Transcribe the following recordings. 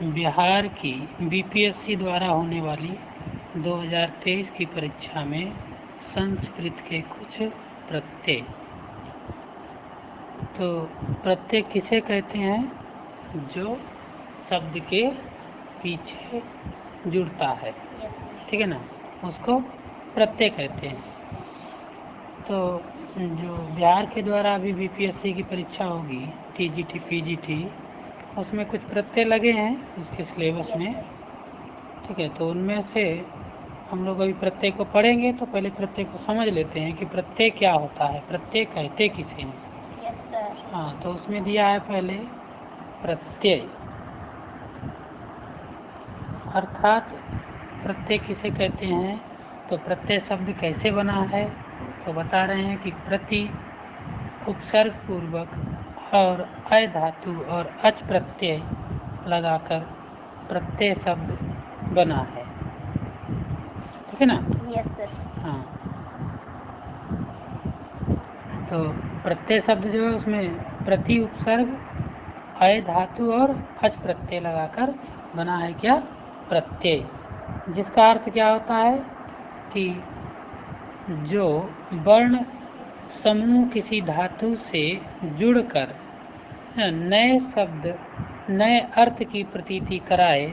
बिहार की बीपीएससी द्वारा होने वाली 2023 की परीक्षा में संस्कृत के कुछ प्रत्यय। तो प्रत्यय किसे कहते हैं? जो शब्द के पीछे जुड़ता है, ठीक है ना, उसको प्रत्यय कहते हैं। तो जो बिहार के द्वारा अभी बीपीएससी की परीक्षा होगी, टीजीटी पीजीटी, उसमें कुछ प्रत्यय लगे हैं उसके सिलेबस में, ठीक है। तो उनमें से हम लोग अभी प्रत्यय को पढ़ेंगे, तो पहले प्रत्यय को समझ लेते हैं कि प्रत्यय क्या होता है, प्रत्यय कहते किसे हैं। हाँ, तो उसमें दिया है पहले प्रत्यय, अर्थात प्रत्यय किसे कहते हैं। तो प्रत्यय शब्द कैसे बना है, तो बता रहे हैं कि प्रति, उपसर्ग पूर्वक और अय धातु और अच प्रत्यय लगाकर प्रत्यय शब्द बना है, ठीक है ना। Yes sir. हाँ, तो प्रत्यय शब्द जो है उसमें प्रति, उपसर्ग, अय धातु और अच प्रत्यय लगाकर बना है क्या? प्रत्यय। जिसका अर्थ क्या होता है कि जो वर्ण समूह किसी धातु से जुड़कर नए शब्द, नए अर्थ की प्रतीति कराए,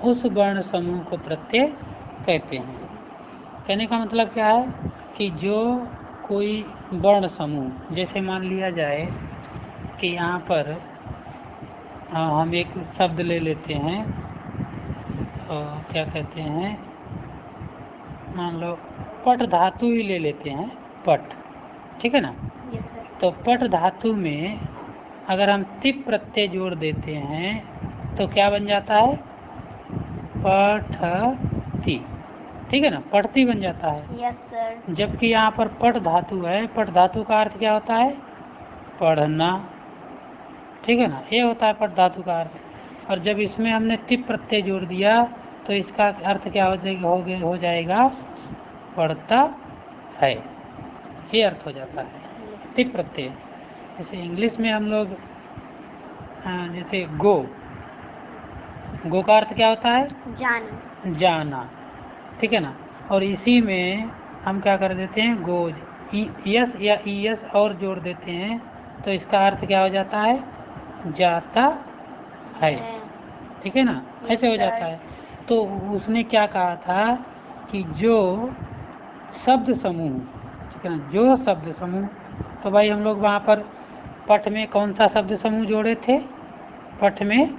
उस वर्ण समूह को प्रत्यय कहते हैं। कहने का मतलब क्या है कि जो कोई वर्ण समूह, जैसे मान लिया जाए कि यहाँ पर हम एक शब्द ले लेते हैं, क्या कहते हैं, मान लो पट धातु ही ले लेते हैं, पट, ठीक है ना। Yes sir. तो पट धातु में अगर हम तिप प्रत्यय जोड़ देते हैं तो क्या बन जाता है? पठती, ठीक है ना, पठती बन जाता है। Yes sir. जबकि यहाँ पर पट धातु है, पट धातु का अर्थ क्या होता है? पढ़ना, ठीक है ना, ये होता है पट धातु का अर्थ। और जब इसमें हमने तिप प्रत्यय जोड़ दिया तो इसका अर्थ क्या हो जाएगा? पढ़ता है, ये अर्थ हो जाता है तिप प्रत्यय। जैसे इंग्लिश में हम लोग जैसे गो, गो का अर्थ क्या होता है? जाना, जाना, ठीक है ना। और इसी में हम क्या कर देते हैं? गोज, यस या ईएस और जोड़ देते हैं तो इसका अर्थ क्या हो जाता है? जाता है, ठीक है ना, ऐसे हो जाता है। तो उसने क्या कहा था कि जो शब्द समूह, ठीक है ना, जो शब्द समूह, तो भाई हम लोग वहाँ पर पठ में कौन सा शब्द समूह जोड़े थे? पठ में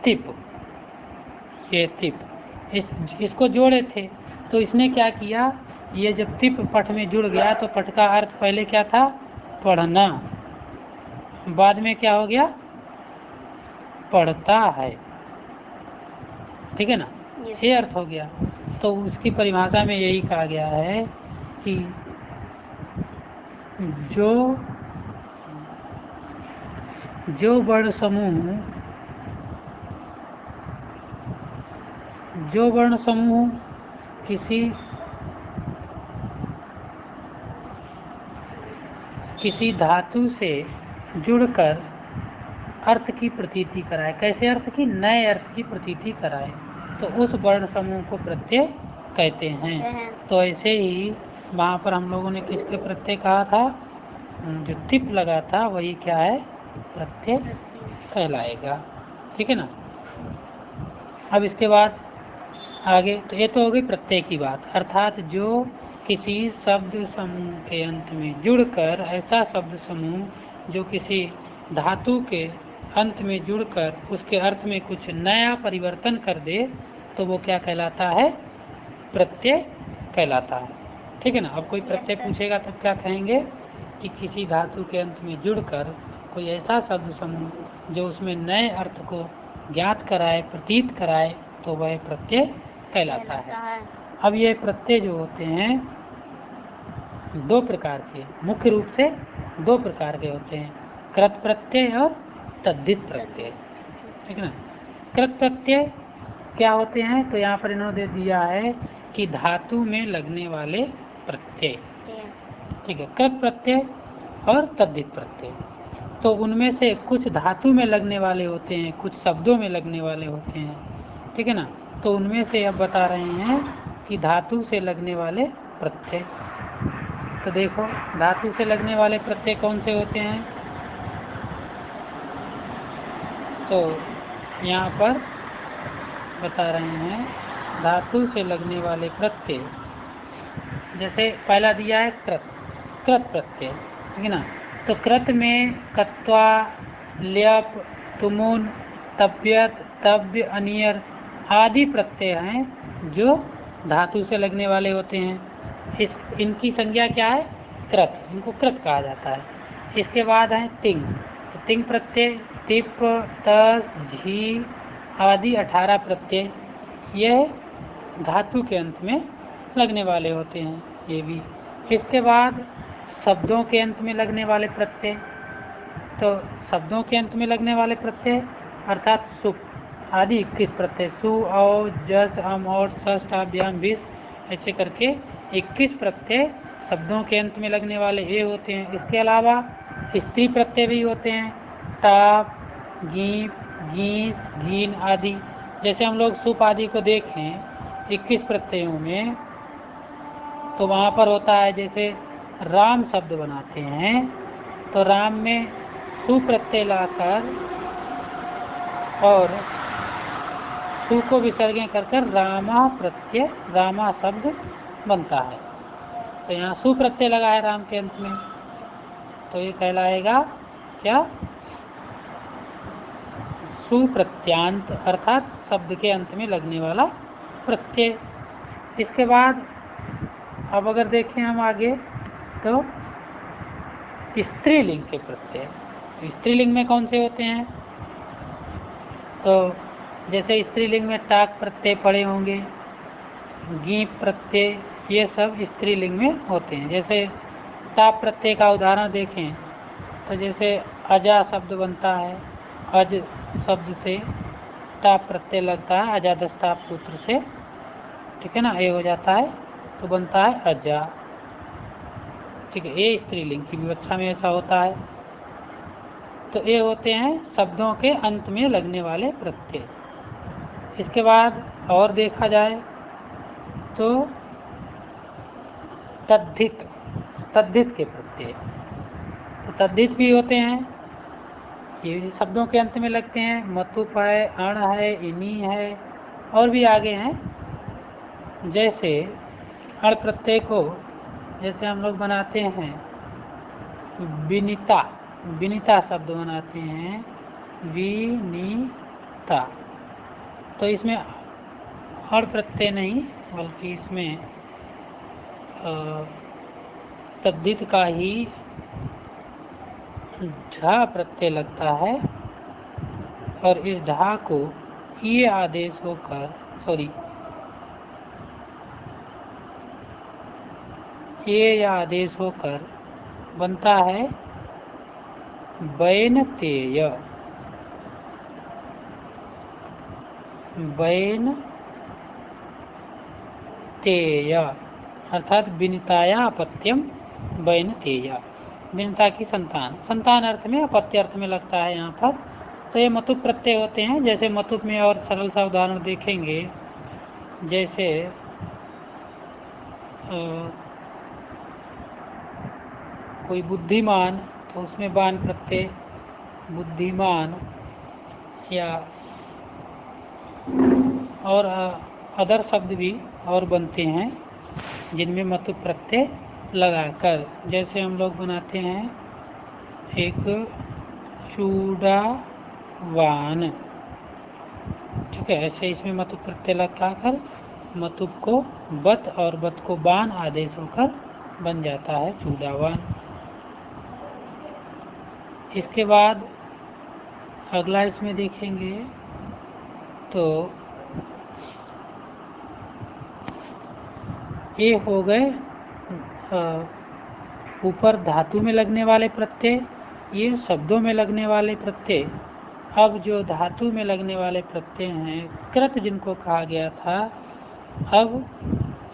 तिप, ये तिप, इसको जोड़े थे। तो इसने क्या किया, ये जब तिप पठ में जुड़ गया तो पठ का अर्थ पहले क्या था? पढ़ना, बाद में क्या हो गया? पढ़ता है, ठीक है ना, ये अर्थ हो गया। तो उसकी परिभाषा में यही कहा गया है कि जो वर्ण समूह किसी धातु से जुड़कर अर्थ की प्रतीति कराए, कैसे अर्थ की? नए अर्थ की प्रतीति कराए, तो उस वर्ण समूह को प्रत्यय कहते हैं। तो ऐसे ही वहाँ पर हम लोगों ने किसके प्रत्यय कहा था? जो तिप लगा था वही क्या है? प्रत्यय कहलाएगा, ठीक है ना। अब इसके बाद आगे, तो ये तो हो गई प्रत्यय की बात, अर्थात जो किसी शब्द समूह के अंत में जुड़कर, ऐसा शब्द समूह जो किसी धातु के अंत में जुड़कर उसके अर्थ में कुछ नया परिवर्तन कर दे, तो वो क्या कहलाता है? प्रत्यय कहलाता है, ठीक है ना। अब कोई प्रत्यय पूछेगा तब क्या कहेंगे कि किसी धातु के अंत में जुड़कर कोई ऐसा शब्द समूह जो उसमें नए अर्थ को ज्ञात कराए, प्रतीत कराए, तो वह प्रत्यय कहलाता है। अब ये प्रत्यय जो होते हैं दो प्रकार के, मुख्य रूप से दो प्रकार के होते हैं, कृत प्रत्यय और तद्धित प्रत्यय, ठीक है ना। कृत प्रत्यय क्या होते हैं? तो यहाँ पर इन्होंने दे दिया है कि धातु में लगने वाले प्रत्यय, ठीक है, कृत प्रत्यय और तद्धित प्रत्यय। तो उनमें से कुछ धातु में लगने वाले होते हैं, कुछ शब्दों में लगने वाले होते हैं, ठीक है ना। तो उनमें से अब बता रहे हैं कि धातु से लगने वाले प्रत्यय। तो देखो धातु से लगने वाले प्रत्यय कौन से होते हैं, तो यहाँ पर बता रहे हैं धातु से लगने वाले प्रत्यय। जैसे पहला दिया है कृत, कृत प्रत्यय, ठीक है ना। तो कृत में कत्वा, ल्यप, तुमुन, तप्यत, तव्य, अनियर आदि प्रत्यय हैं जो धातु से लगने वाले होते हैं। इनकी संज्ञा क्या है, कृत, इनको कृत कहा जाता है। इसके बाद है तिंग, तो तिंग प्रत्यय तिप, तस, झी आदि 18 प्रत्यय यह धातु के अंत में लगने वाले होते हैं, ये भी। इसके बाद शब्दों के अंत में लगने वाले प्रत्यय, तो शब्दों के अंत में लगने वाले प्रत्यय अर्थात सुप आदि 21 प्रत्यय, सु, औ, जस, अम, और, षष्ठ, अभ्याम, विष ऐसे करके 21 प्रत्यय शब्दों के अंत में लगने वाले ये होते हैं। इसके अलावा स्त्री प्रत्यय भी होते हैं, टाप, गीप, गीस, घीन आदि। जैसे हम लोग सुप आदि को देखें 21 प्रत्ययों में, तो वहाँ पर होता है जैसे राम शब्द बनाते हैं तो राम में सु प्रत्यय लाकर और सु को विसर्जन कर रामा प्रत्यय, रामा शब्द बनता है। तो यहाँ सु प्रत्यय लगा है राम के अंत में, तो ये कहलाएगा क्या, सुप्रत्यांत अर्थात शब्द के अंत में लगने वाला प्रत्यय। इसके बाद अब अगर देखें हम आगे तो स्त्रीलिंग के प्रत्यय। स्त्रीलिंग में कौन से होते हैं, तो जैसे स्त्रीलिंग में टाक प्रत्यय पड़े होंगे, गीप प्रत्यय, ये सब स्त्रीलिंग में होते हैं। जैसे टाप प्रत्यय का उदाहरण देखें तो जैसे अजा शब्द बनता है, अज शब्द से टाप प्रत्यय लगता है अजादस्ताप सूत्र से, ठीक है ना, ये हो जाता है तो बनता है अजा, ठीक है। ये स्त्रीलिंग की विवक्षा में ऐसा होता है। तो ये होते हैं शब्दों के अंत में लगने वाले प्रत्यय। इसके बाद और देखा जाए तो तद्धित, तद्धित के प्रत्यय, तो तद्धित भी होते हैं, ये शब्दों के अंत में लगते हैं। मतुप है, अण है, इनी है और भी आगे हैं। जैसे अण प्रत्यय को जैसे हम लोग बनाते हैं विनीता, विनीता शब्द बनाते हैं, विनीता, तो इसमें अण प्रत्यय नहीं बल्कि इसमें तद्धित का ही ढा प्रत्यय लगता है और इस ढा को ये आदेश होकर ये आदेश होकर बनता है बैनतेय, बैनतेय अर्थात विनिताया अपत्यम बैनतेय, विनिता की संतान, संतान अर्थ में अपत्य अर्थ में लगता है यहाँ पर। तो ये मतुप प्रत्यय होते हैं। जैसे मतुप में और सरल सा उदाहरण देखेंगे, जैसे कोई बुद्धिमान, तो उसमें बान प्रत्यय बुद्धिमान, या और अदर शब्द भी और बनते हैं जिनमें मतुप प्रत्यय लगाकर। जैसे हम लोग बनाते हैं एक चूड़ावान, ठीक है, ऐसे इसमें मतुप प्रत्यय लगाकर मतुप को बत और बत को बान आदेश होकर बन जाता है चूड़ावान। इसके बाद अगला इसमें देखेंगे तो ये हो गए ऊपर धातु में लगने वाले प्रत्यय, ये शब्दों में लगने वाले प्रत्यय। अब जो धातु में लगने वाले प्रत्यय हैं कृत जिनको कहा गया था, अब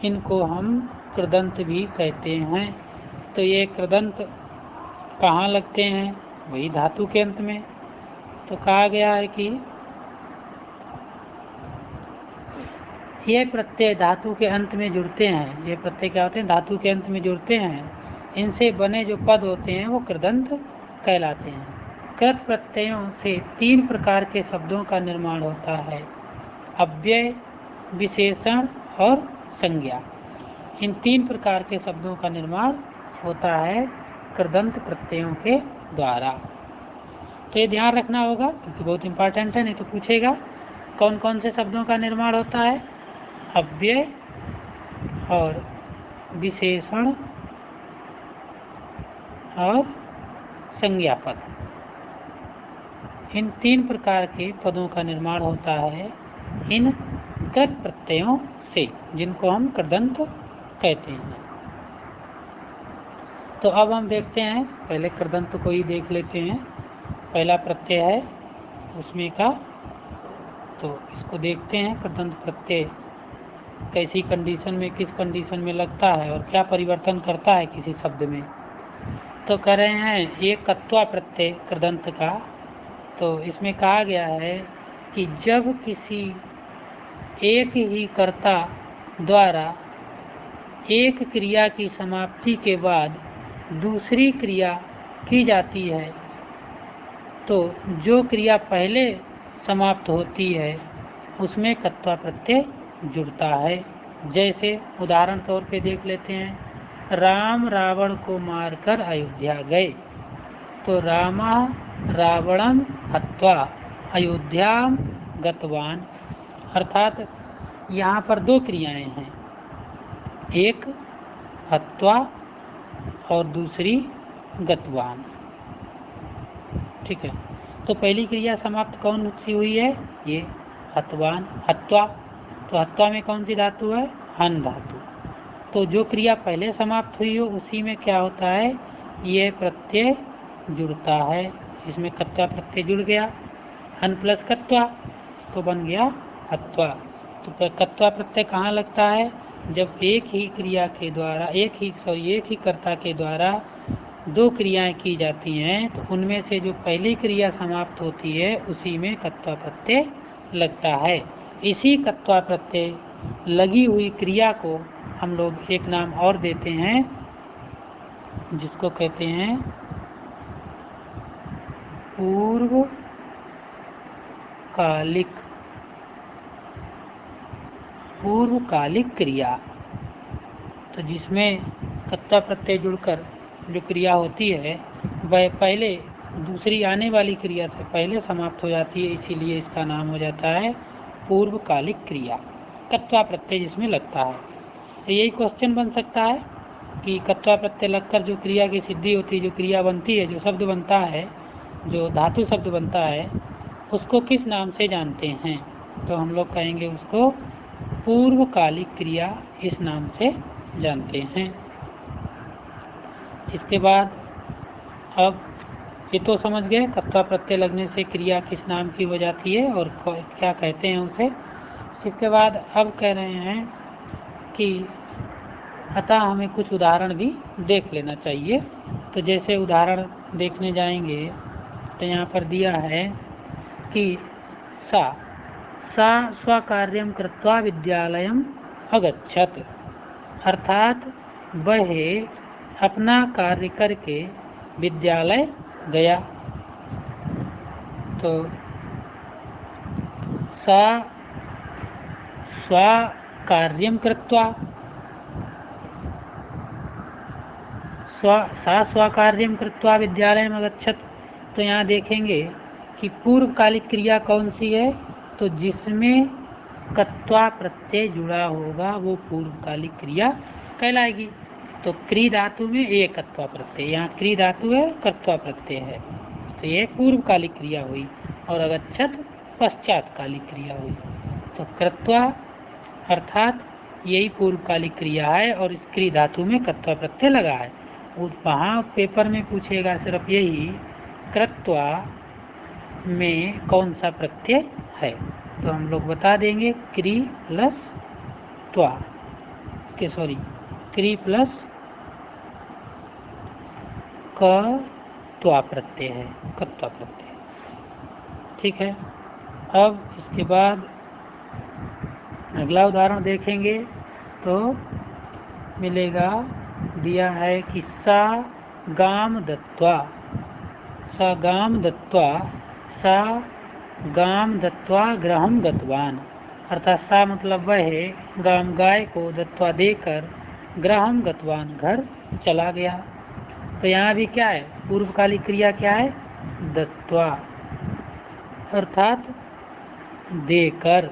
इनको हम कृदंत भी कहते हैं। तो ये कृदंत कहाँ लगते हैं, वही धातु के अंत में। तो कहा गया है कि ये प्रत्यय धातु के अंत में जुड़ते हैं। ये प्रत्यय क्या होते हैं? धातु के अंत में जुड़ते हैं। इनसे बने जो पद होते हैं वो कृदंत कहलाते हैं। कृत प्रत्ययों से 3 प्रकार के शब्दों का निर्माण होता है: अव्यय, विशेषण और संज्ञा। इन 3 प्रकार के शब्दों का निर्माण होता है कृदंत प्रत्ययों के द्वारा। तो ये ध्यान रखना होगा क्योंकि बहुत इंपॉर्टेंट है, नहीं तो पूछेगा। कौन कौन से शब्दों का निर्माण होता है? अव्यय और विशेषण और संज्ञा पद। इन 3 प्रकार के पदों का निर्माण होता है इन कृत प्रत्ययों से, जिनको हम कृदंत कहते हैं। तो अब हम देखते हैं, पहले कृदंत को ही देख लेते हैं। पहला प्रत्यय है उसमें का, तो इसको देखते हैं कृदंत प्रत्यय कैसी कंडीशन में, किस कंडीशन में लगता है और क्या परिवर्तन करता है किसी शब्द में। तो कह रहे हैं एक कत्वा प्रत्यय कृदंत का। तो इसमें कहा गया है कि जब किसी एक ही कर्ता द्वारा एक क्रिया की समाप्ति के बाद दूसरी क्रिया की जाती है तो जो क्रिया पहले समाप्त होती है उसमें कत्वा प्रत्यय जुड़ता है। जैसे उदाहरण तौर पे देख लेते हैं, राम रावण को मारकर अयोध्या गए। तो रामा रावणम हत्वा अयोध्याम गतवान, अर्थात यहाँ पर 2 क्रियाएं हैं, एक हत्वा और दूसरी गतवान। ठीक है, तो पहली क्रिया समाप्त कौन सी हुई है? ये हतवान, हत्वा। तो हत्वा में कौन सी धातु है? हन धातु। तो जो क्रिया पहले समाप्त हुई हो उसी में क्या होता है? ये प्रत्यय जुड़ता है। इसमें कत्वा प्रत्यय जुड़ गया, हन प्लस कत्वा, तो बन गया हत्वा। तो कत्वा प्रत्यय कहाँ लगता है? जब एक ही क्रिया के द्वारा एक ही कर्ता के द्वारा 2 क्रियाएं की जाती हैं तो उनमें से जो पहली क्रिया समाप्त होती है उसी में कत्वा प्रत्यय लगता है। इसी कत्वा प्रत्यय लगी हुई क्रिया को हम लोग एक नाम और देते हैं जिसको कहते हैं पूर्वकालिक क्रिया। तो जिसमें कत्वा प्रत्यय जुड़कर जो क्रिया होती है वह पहले दूसरी आने वाली क्रिया से पहले समाप्त हो जाती है, इसीलिए इसका नाम हो जाता है पूर्वकालिक क्रिया, कत्वा प्रत्यय जिसमें लगता है। तो यही क्वेश्चन बन सकता है कि कत्वा प्रत्यय लगकर जो क्रिया की सिद्धि होती है, जो क्रिया बनती है, जो शब्द बनता है, जो धातु शब्द बनता है, उसको किस नाम से जानते हैं? तो हम लोग कहेंगे उसको पूर्वकालिक क्रिया इस नाम से जानते हैं। इसके बाद अब ये तो समझ गए कत्वा प्रत्यय लगने से क्रिया किस नाम की हो जाती है और क्या कहते हैं उसे। इसके बाद अब कह रहे हैं कि अतः हमें कुछ उदाहरण भी देख लेना चाहिए। तो जैसे उदाहरण देखने जाएंगे तो यहाँ पर दिया है कि सा स्वकार्यम कृत्वा विद्यालयम अगच्छत, अर्थात वह अपना कार्य करके विद्यालय गया। तो सा स्वकार्यम कृत्वा, स्वकार्यम कृत्वा विद्यालयम अगच्छत। तो यहाँ देखेंगे कि पूर्वकालिक क्रिया कौन सी है? तो जिसमें कत्वा प्रत्यय जुड़ा होगा वो पूर्वकालिक क्रिया कहलाएगी। तो क्री धातु में एक कत्वा प्रत्यय, यहाँ क्री धातु है, कत्वा प्रत्यय है, तो ये पूर्वकालिक क्रिया हुई। और अगच्छत पश्चातकालिक क्रिया हुई। तो कृत्वा अर्थात यही पूर्वकालिक क्रिया है और इस क्री धातु में कत्वा प्रत्यय लगा है। वहाँ पेपर में पूछेगा सिर्फ यही कृत्वा में कौन सा प्रत्यय है, तो हम लोग बता देंगे क्री प्लस त्वा के क्री प्लस क त्वा प्रत्यय है, कत्वा प्रत्यय। ठीक है। अब इसके बाद अगला उदाहरण देखेंगे तो मिलेगा, दिया है कि सा गाम दत्वा, सा गाम दत्वा, सा गाम दत्वा गृहम गतवान, अर्थात सा मतलब वह है, गाम गाय को दत्वा देकर गृहम गतवान घर चला गया। तो यहाँ भी क्या है, पूर्वकालिक क्रिया क्या है, दत्वा, अर्थात देकर।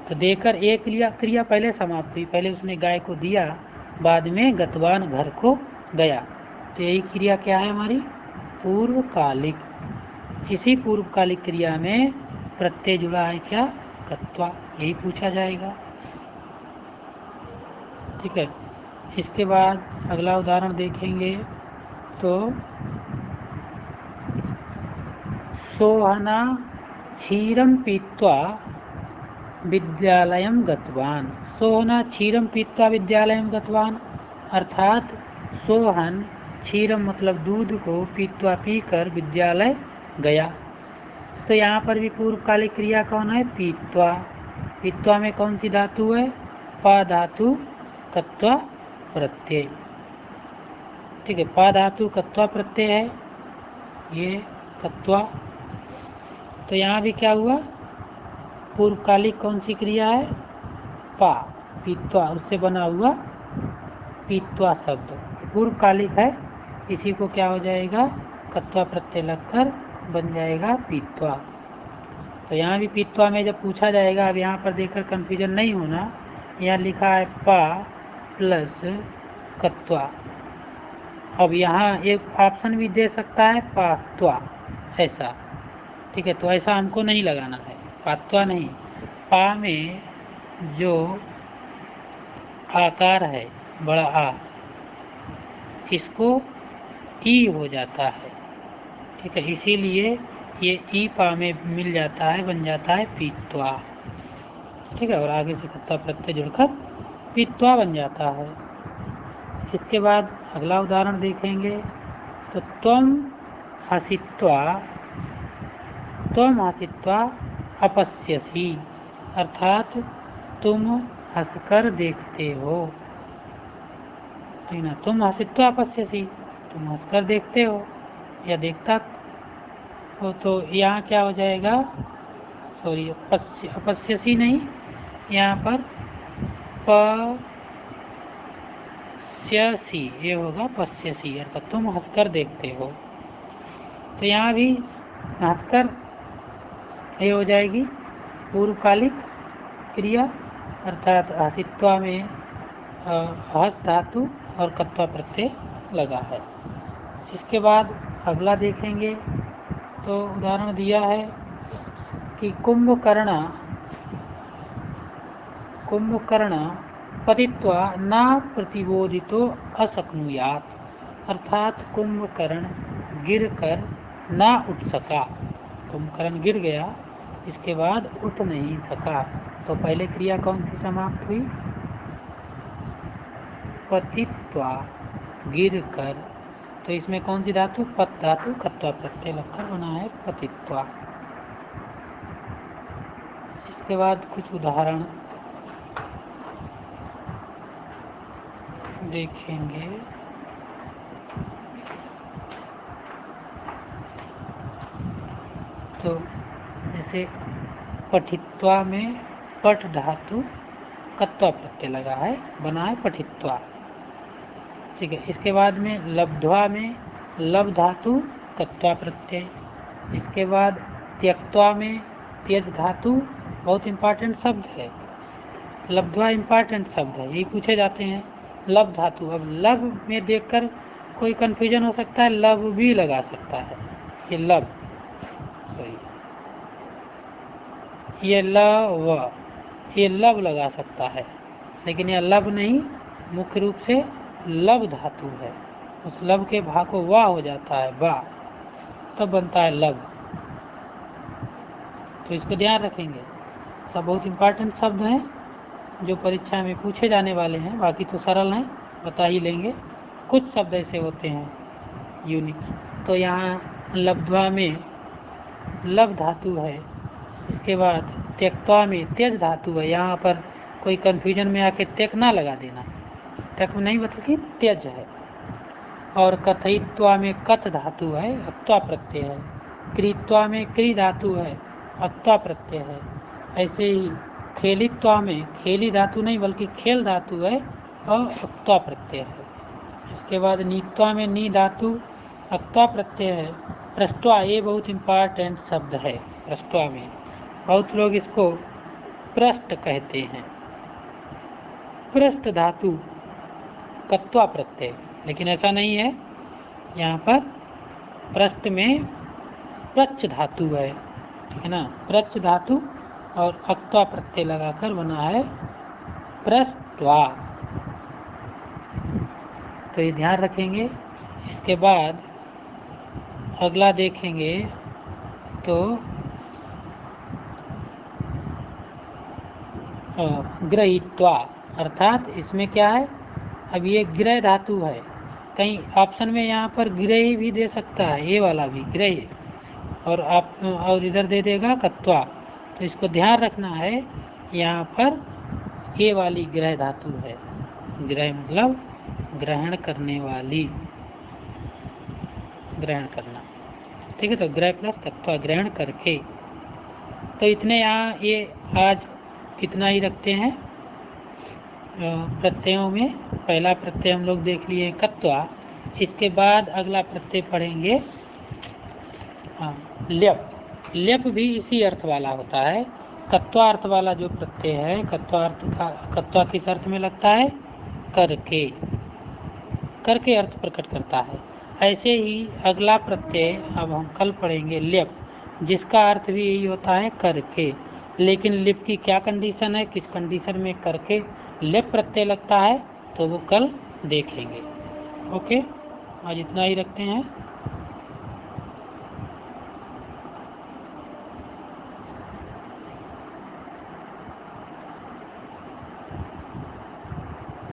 तो देकर एक क्रिया पहले समाप्त हुई, पहले उसने गाय को दिया, बाद में गतवान घर को गया। तो यही क्रिया क्या है हमारी, पूर्वकालिक। इसी पूर्वकालिक क्रिया में प्रत्यय जुड़ा है क्या, कत्वा, यही पूछा जाएगा। ठीक है। इसके बाद अगला उदाहरण देखेंगे तो सोहना क्षीरम पीत्वा विद्यालयम गतवान, सोहना क्षीरम पीत्वा विद्यालयम गतवान, अर्थात सोहन क्षीरम मतलब दूध को पीत्वा पीकर विद्यालय गया। तो यहाँ पर भी पूर्वकालिक क्रिया कौन है, पीत्वा। पीत्वा में कौन सी धातु है, पा धातु कत्वा प्रत्यय। ठीक है, पा धातु कत्वा प्रत्यय है, ये कत्वा। तो यहाँ भी क्या हुआ, पूर्वकालिक कौन सी क्रिया है, पा, पीत्वा, उससे बना हुआ पीत्वा शब्द पूर्वकालिक है, इसी को क्या हो जाएगा, कत्वा प्रत्यय लगकर बन जाएगा पीत्वा। तो यहाँ भी पीत्वा में जब पूछा जाएगा, अब यहाँ पर देखकर कंफ्यूजन नहीं होना, यहाँ लिखा है पा प्लस कत्वा। अब यहाँ एक ऑप्शन भी दे सकता है पात्वा, ऐसा। ठीक है, तो ऐसा हमको नहीं लगाना है, पात्वा नहीं। पा में जो आकार है बड़ा आ, इसको ई हो जाता है। ठीक है, इसीलिए ये ई पा में मिल जाता है, बन जाता है पीत्वा। ठीक है, और आगे से कत्वा प्रत्यय जुड़कर पीत्वा बन जाता है। इसके बाद अगला उदाहरण देखेंगे तो त्वम हसित्वा अपश्यसी, अर्थात तुम हंसकर देखते हो। ठीक ना, तुम हसित्वा अपश्यसी, तुम हंसकर देखते हो या देखता हो। तो यहाँ क्या हो जाएगा, सॉरी अपश्यसी नहीं, यहाँ पर पश्यसी ये होगा, पश्यसी, अर्थात तुम हंसकर देखते हो। तो यहाँ भी हंसकर ये हो जाएगी पूर्वकालिक क्रिया, अर्थात हसित्वा में हस धातु और कत्वा प्रत्यय लगा है। इसके बाद अगला देखेंगे तो उदाहरण दिया है कि कुंभकर्ण पतित्वा न प्रतिबोधितो अशक्नुयात, अर्थात कुंभकर्ण गिरकर ना उठ सका, कुंभकर्ण गिर गया, इसके बाद उठ नहीं सका। तो पहले क्रिया कौन सी समाप्त हुई, पतित्वा, गिरकर। तो इसमें कौन सी धातु, पत धातु कत्वा प्रत्यय लगकर बना है पतित्वा। इसके बाद कुछ उदाहरण देखेंगे। तो जैसे पठित्वा में पठ धातु कत्वा प्रत्यय लगा है, बना है पठित्वा। ठीक है, इसके बाद में लब्ध्वा में लब धातु कत्वा प्रत्यय। इसके बाद त्यक्त्वा में त्यज धातु, बहुत इंपॉर्टेंट शब्द है, लब्ध्वा इंपॉर्टेंट शब्द है, यही पूछे जाते हैं, लब धातु। अब लब में देखकर कोई कंफ्यूजन हो सकता है, लब भी लगा सकता है, ये लब, सॉरी ये लव, ये लब लगा सकता है, लेकिन यह लब नहीं, मुख्य रूप से लब धातु है, उस लब के भा को वाह हो जाता है, वाह, तब बनता है लब। तो इसको ध्यान रखेंगे, सब बहुत इंपॉर्टेंट शब्द हैं जो परीक्षा में पूछे जाने वाले हैं, बाकी तो सरल हैं, बता ही लेंगे। कुछ शब्द ऐसे होते हैं यूनिक। तो यहाँ लब्ध्वा में लब धातु है, इसके बाद त्यक्त्वा में त्यज धातु है। यहाँ पर कोई कन्फ्यूजन में आके त्यक ना लगा देना, त्यक नहीं बल्कि त्यज है। और कथयित्वा में कथ धातु है, अक्त्वा प्रत्यय है। क्रीत्वा में क्री धातु है, अक्त्वा प्रत्यय है। ऐसे ही खेलित्वा में खेली धातु नहीं बल्कि खेल धातु है और अक्त्वा प्रत्यय है। इसके बाद नीत्वा में नी धातु अक्त्वा प्रत्यय है। प्रस्त्वा, ये बहुत इम्पॉर्टेंट शब्द है। प्रस्त्वा में बहुत लोग इसको पृष्ठ कहते हैं। पृष्ठ धातु कत्वा प्रत्यय, लेकिन ऐसा नहीं है। यहाँ पर पृष्ठ में प्रच्छ धातु है, ठीक है ना। प्रच्छ धातु और अक्त्वा प्रत्यय लगाकर बना है पृष्ठवा। तो ये ध्यान रखेंगे। इसके बाद अगला देखेंगे तो ग्रहीत्वा, अर्थात इसमें क्या है, अब ये ग्रह धातु है। कहीं ऑप्शन में यहाँ पर ग्रह भी दे सकता है, ये वाला भी ग्रह, और इधर दे देगा कत्वा। तो इसको ध्यान रखना है, यहाँ पर ये वाली ग्रह धातु है। ग्रह मतलब ग्रहण करने वाली, ग्रहण करना, ठीक है। तो ग्रह प्लस तत्वा, ग्रहण करके। तो इतने यहाँ ये आज इतना ही रखते हैं प्रत्ययों में। पहला प्रत्यय हम लोग देख लिए कत्वा। इसके बाद अगला प्रत्यय पढ़ेंगे ल्यप। ल्यप भी इसी अर्थ वाला होता है। कत्वा अर्थ वाला जो प्रत्यय है, कत्वा किस अर्थ में लगता है, करके, करके अर्थ प्रकट करता है। ऐसे ही अगला प्रत्यय अब हम कल पढ़ेंगे ल्यप, जिसका अर्थ भी यही होता है करके। लेकिन लिप की क्या कंडीशन है, किस कंडीशन में करके लिप प्रत्यय लगता है, तो वो कल देखेंगे। ओके, आज इतना ही रखते हैं।